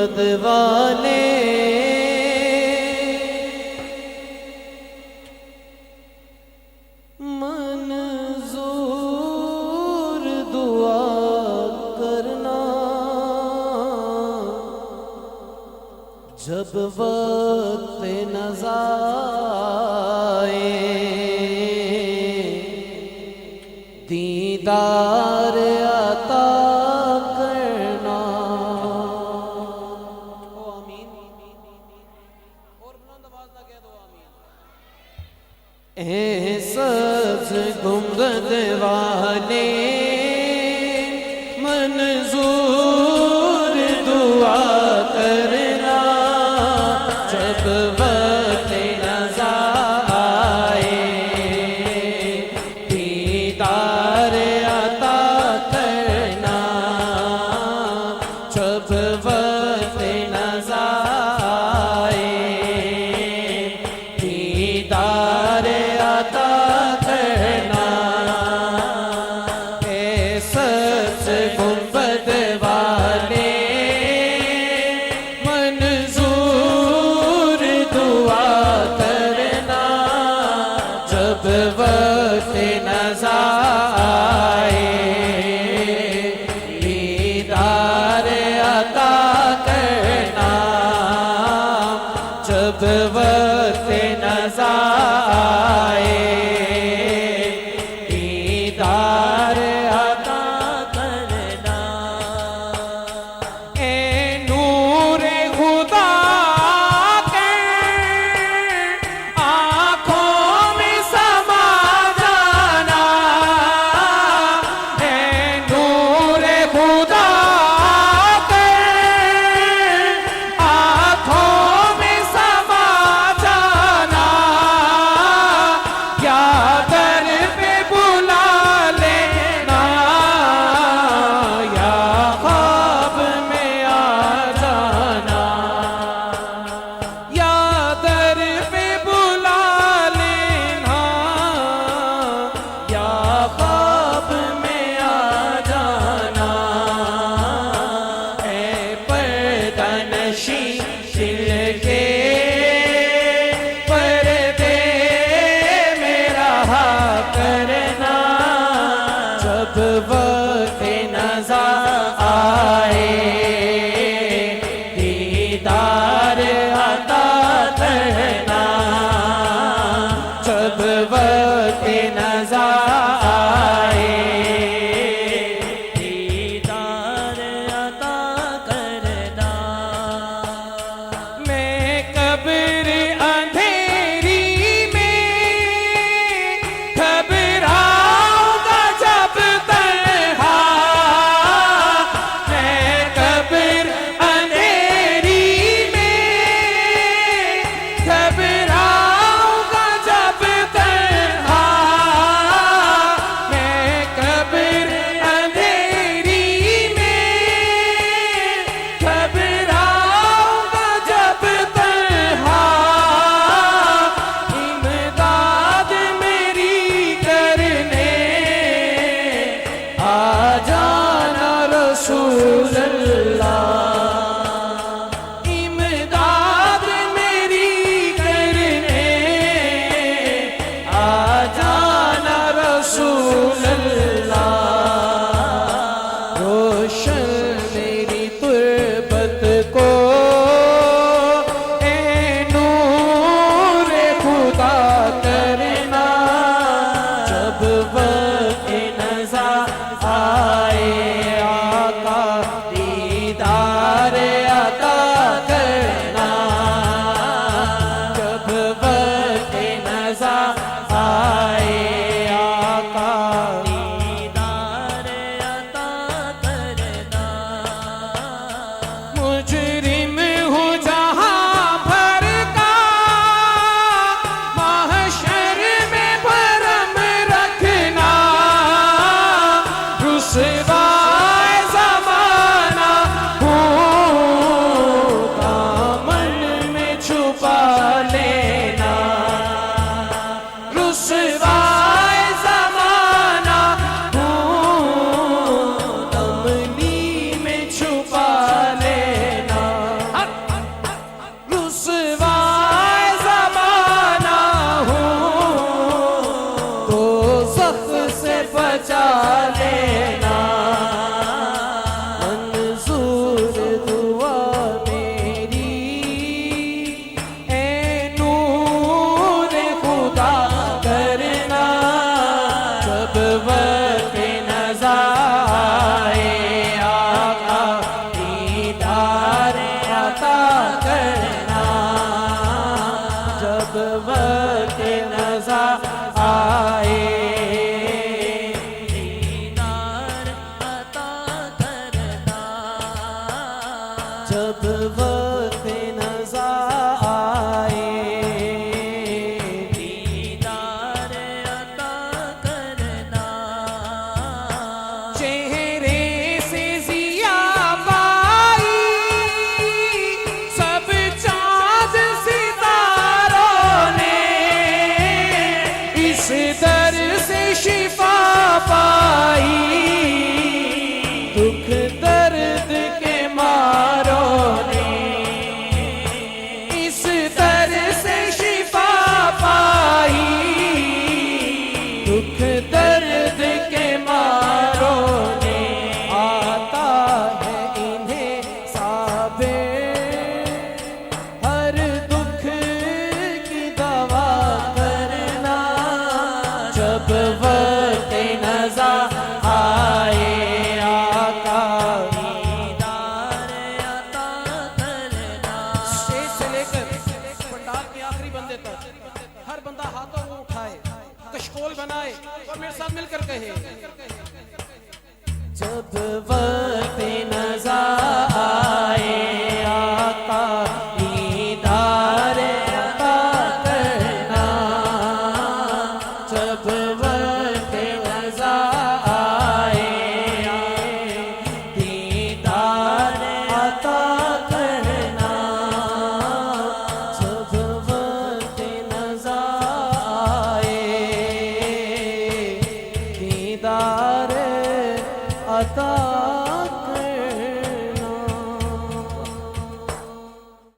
गुंबद वाले मंजूर दुआ करना, जब वक्त नज़ा आए दीदार अता करना। ओ आमीन। और बुलंद आवाज ना कह दो आमीन। ए सब्ज़ गुंबद वाले मंजूर दुआ करना, जब वक्त नज़ा आए दीदार अता करना, जब वक्त नज़ा आए दीदार अता करना। ए सब्ज़ गुंबद वाले मंजूर दुआ करना, जब वक्त नज़ा आए दीदार अता करना, जब वक्त नज़ा आए दीदार अता करना। ए नूर खुदा के आँखों में समा जाना, ए नूर खुदा के आँखों में समा जाना, क्या दर पे बुला लेना, या ख्वाब में आ जाना, या दर पे बुला लेना, या ख्वाब में आ जाना। ऐ पर्दा नशी दिल के पर्दे में रहा करना, जब वक्त नज़ा आए दीदार अता करना, जब वक्त नज़ा आए दीदार अता करना। मैं कब्र अंधेरी में घबराऊंगा जब तन्हा, मैं कब्र अंधेरी में घबराऊंगा जब तन्हा, मैं कब्र अंधेरी में घबराऊंगा जब तन्हा। इमदाद मेरी करने आ जाना रसूल अल्लाह, इमदाद मेरी करने आ जाना रसूल अल्लाह। रोशन मेरी तुरबत को ए नूर खुदा करना, जब वक्त नज़ा आए आका दीदार अता करना, जब वक्त नज़ा आए आका दीदार अता करना। मुजरिम हूँ जहाँ भर का महशर में भरम रखना, रुसवा जब वक्त नजर आए आका दीदार अता करना जब वक्त नजर आए दीदार अता करना जब वक्त नजर आए दीदार अता